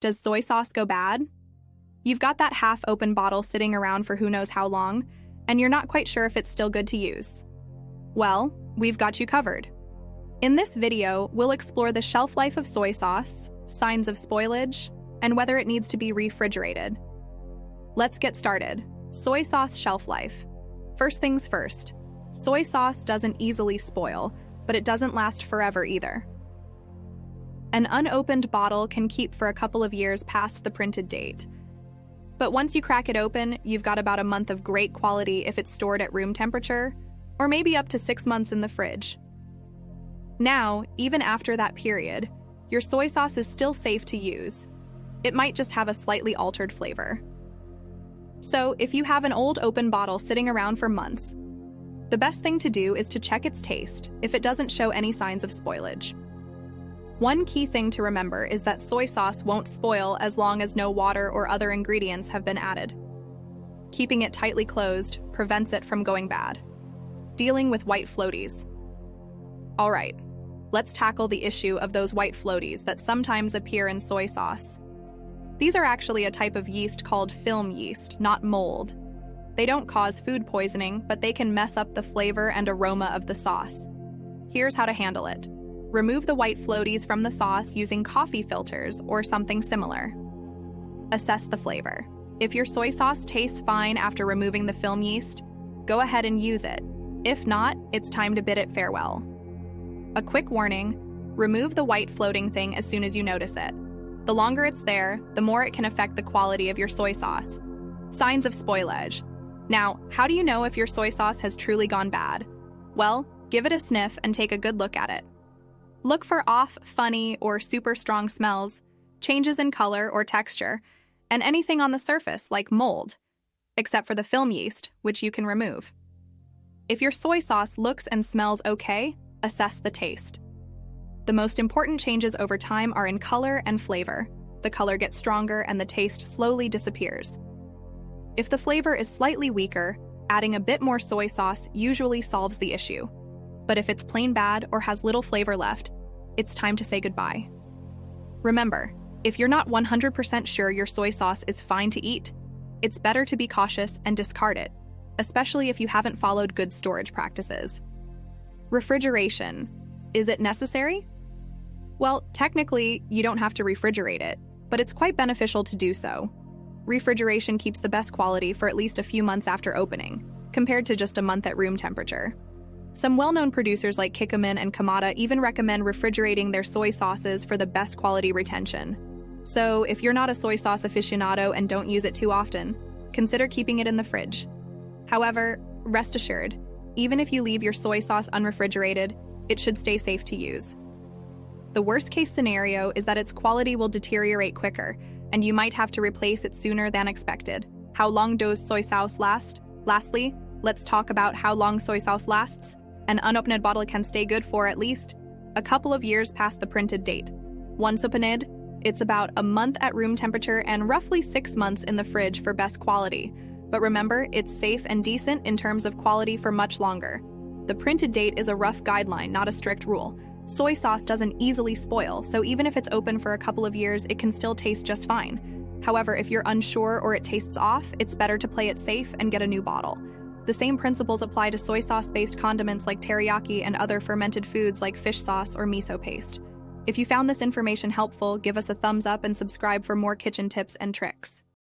Does soy sauce go bad? You've got that half-open bottle sitting around for who knows how long, and you're not quite sure if it's still good to use. Well, we've got you covered. In this video, we'll explore the shelf life of soy sauce, signs of spoilage, and whether it needs to be refrigerated. Let's get started. Soy sauce shelf life. First things first, soy sauce doesn't easily spoil, but it doesn't last forever either. An unopened bottle can keep for a couple of years past the printed date. But once you crack it open, you've got about a month of great quality if it's stored at room temperature, or maybe up to 6 months in the fridge. Now, even after that period, your soy sauce is still safe to use. It might just have a slightly altered flavor. So, if you have an old open bottle sitting around for months, the best thing to do is to check its taste if it doesn't show any signs of spoilage. One key thing to remember is that soy sauce won't spoil as long as no water or other ingredients have been added. Keeping it tightly closed prevents it from going bad. Dealing with white floaties. All right, let's tackle the issue of those white floaties that sometimes appear in soy sauce. These are actually a type of yeast called film yeast, not mold. They don't cause food poisoning, but they can mess up the flavor and aroma of the sauce. Here's how to handle it. Remove the white floaties from the sauce using coffee filters or something similar. Assess the flavor. If your soy sauce tastes fine after removing the film yeast, go ahead and use it. If not, it's time to bid it farewell. A quick warning, remove the white floating thing as soon as you notice it. The longer it's there, the more it can affect the quality of your soy sauce. Signs of spoilage. Now, how do you know if your soy sauce has truly gone bad? Well, give it a sniff and take a good look at it. Look for off, funny, or super strong smells, changes in color or texture, and anything on the surface like mold, except for the film yeast, which you can remove. If your soy sauce looks and smells okay, assess the taste. The most important changes over time are in color and flavor. The color gets stronger and the taste slowly disappears. If the flavor is slightly weaker, adding a bit more soy sauce usually solves the issue. But if it's plain bad or has little flavor left, it's time to say goodbye. Remember, if you're not 100% sure your soy sauce is fine to eat, it's better to be cautious and discard it, especially if you haven't followed good storage practices. Refrigeration. Is it necessary? Well, technically, you don't have to refrigerate it, but it's quite beneficial to do so. Refrigeration keeps the best quality for at least a few months after opening, compared to just a month at room temperature. Some well-known producers like Kikkoman and Kamada even recommend refrigerating their soy sauces for the best quality retention. So, if you're not a soy sauce aficionado and don't use it too often, consider keeping it in the fridge. However, rest assured, even if you leave your soy sauce unrefrigerated, it should stay safe to use. The worst-case scenario is that its quality will deteriorate quicker, and you might have to replace it sooner than expected. How long does soy sauce last? Lastly, let's talk about how long soy sauce lasts. An unopened bottle can stay good for at least a couple of years past the printed date. Once opened, it's about a month at room temperature and roughly 6 months in the fridge for best quality. But remember, it's safe and decent in terms of quality for much longer. The printed date is a rough guideline, not a strict rule. Soy sauce doesn't easily spoil, so even if it's open for a couple of years, it can still taste just fine. However, if you're unsure or it tastes off, it's better to play it safe and get a new bottle. The same principles apply to soy sauce-based condiments like teriyaki and other fermented foods like fish sauce or miso paste. If you found this information helpful, give us a thumbs up and subscribe for more kitchen tips and tricks.